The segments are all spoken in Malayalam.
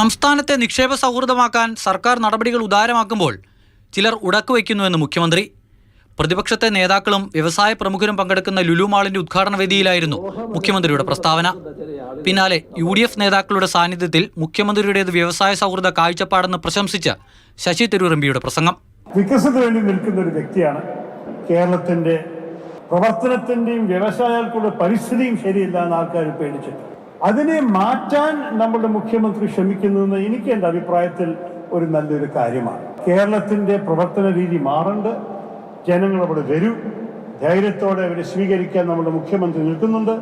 സംസ്ഥാനത്തെ നിക്ഷേപ സൗഹൃദമാക്കാൻ സർക്കാർ നടപടികൾ ഉദാരമാക്കുമ്പോൾ ചിലർ ഉടക്കുവയ്ക്കുന്നുവെന്ന് മുഖ്യമന്ത്രി. പ്രതിപക്ഷത്തെ നേതാക്കളും വ്യവസായ പ്രമുഖരും പങ്കെടുക്കുന്ന ലുലു മാളിന്റെ ഉദ്ഘാടന വേദിയിലായിരുന്നു മുഖ്യമന്ത്രിയുടെ പ്രസ്താവന. പിന്നാലെ UDF നേതാക്കളുടെ സാന്നിധ്യത്തിൽ മുഖ്യമന്ത്രിയുടേത് വ്യവസായ സൗഹൃദ കാഴ്ചപ്പാടെന്ന് പ്രശംസിച്ച് ശശി തരൂർ MPയുടെ പ്രസംഗം. വികസനത്തിന് വേണ്ടി നിൽക്കുന്ന ഒരു വ്യക്തിയാണ്. കേരളത്തിന്റെ പ്രവർത്തനത്തിന്റെയും വ്യവസായങ്ങളുടെ പരിസ്ഥിതിയും ശരിയല്ല എന്ന് ആൾക്കാർ പേടിച്ചിട്ട് അതിനെ മാറ്റാൻ നമ്മുടെ മുഖ്യമന്ത്രി ശ്രമിക്കുന്നതെന്ന് എനിക്ക് എൻ്റെ അഭിപ്രായത്തിൽ ഒരു നല്ലൊരു കാര്യമാണ്. കേരളത്തിന്റെ പ്രവർത്തന രീതി മാറേണ്ട, ജനങ്ങൾ അവിടെ വരൂ, ധൈര്യത്തോടെ അവരെ സ്വീകരിക്കാൻ നമ്മുടെ മുഖ്യമന്ത്രി നിൽക്കുന്നുണ്ട്.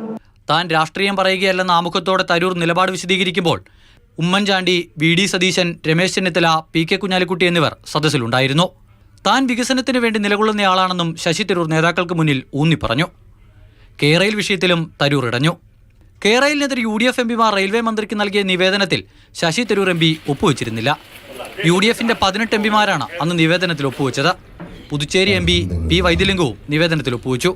താൻ രാഷ്ട്രീയം പറയുകയല്ലെന്ന ആമുഖത്തോടെ തരൂർ നിലപാട് വിശദീകരിക്കുമ്പോൾ ഉമ്മൻചാണ്ടി, VD സതീശൻ, രമേശ് ചെന്നിത്തല, PK കുഞ്ഞാലിക്കുട്ടി എന്നിവർ സദസ്സിലുണ്ടായിരുന്നു. താൻ വികസനത്തിന് വേണ്ടി നിലകൊള്ളുന്നയാളാണെന്നും ശശി തരൂർ നേതാക്കൾക്ക് മുന്നിൽ ഊന്നിപ്പറഞ്ഞു. കേരയിൽ വിഷയത്തിലും തരൂർ ഇടഞ്ഞു. കേരളിനെതിരെ UDF MPമാർ റെയിൽവേ മന്ത്രിക്ക് നൽകിയ നിവേദനത്തിൽ ശശി തരൂർ MP ഒപ്പുവെച്ചിരുന്നില്ല. UDFന്റെ 18 MPമാരാണ് അന്ന് നിവേദനത്തിൽ ഒപ്പുവെച്ചത്. പുതുച്ചേരി MP P വൈദ്യലിംഗവും നിവേദനത്തിൽ ഒപ്പുവെച്ചു.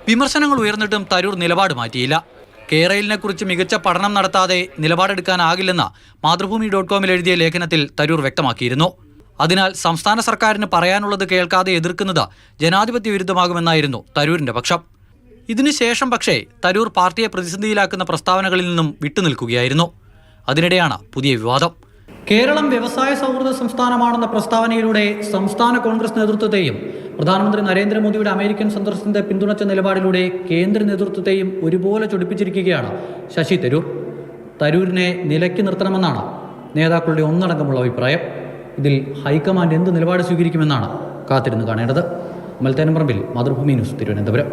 വിമർശനങ്ങൾ ഉയർന്നിട്ടും തരൂർ നിലപാട് മാറ്റിയില്ല. കേരളിനെക്കുറിച്ച് മികച്ച പഠനം നടത്താതെ നിലപാടെടുക്കാനാകില്ലെന്ന് മാതൃഭൂമി.com എഴുതിയ ലേഖനത്തിൽ തരൂർ വ്യക്തമാക്കിയിരുന്നു. അതിനാൽ സംസ്ഥാന സർക്കാരിന് പറയാനുള്ളത് കേൾക്കാതെ എതിർക്കുന്നത് ജനാധിപത്യ വിരുദ്ധമാകുമെന്നായിരുന്നു തരൂരിന്റെ പക്ഷം. ഇതിനുശേഷം പക്ഷേ തരൂർ പാർട്ടിയെ പ്രതിസന്ധിയിലാക്കുന്ന പ്രസ്താവനകളിൽ നിന്നും വിട്ടുനിൽക്കുകയായിരുന്നു. അതിനിടെയാണ് പുതിയ വിവാദം. കേരളം വ്യവസായ സൗഹൃദ സംസ്ഥാനമാണെന്ന പ്രസ്താവനയിലൂടെ സംസ്ഥാന കോൺഗ്രസ് നേതൃത്വത്തെയും പ്രധാനമന്ത്രി നരേന്ദ്രമോദിയുടെ അമേരിക്കൻ സന്ദർശനത്തെ പിന്തുണച്ച നിലപാടിലൂടെ കേന്ദ്ര നേതൃത്വത്തെയും ഒരുപോലെ ചൊടിപ്പിച്ചിരിക്കുകയാണ് ശശി തരൂർ. തരൂരിനെ നിലയ്ക്ക് നിർത്തണമെന്നാണ് നേതാക്കളുടെ ഒന്നടങ്കമുള്ള അഭിപ്രായം. ഇതിൽ ഹൈക്കമാൻഡ് എന്ത് നിലപാട് സ്വീകരിക്കുമെന്നാണ് കാത്തിരുന്ന് കാണേണ്ടത്. മൽത്തേനമ്പറമ്പിൽ, മാതൃഭൂമി ന്യൂസ്, തിരുവനന്തപുരം.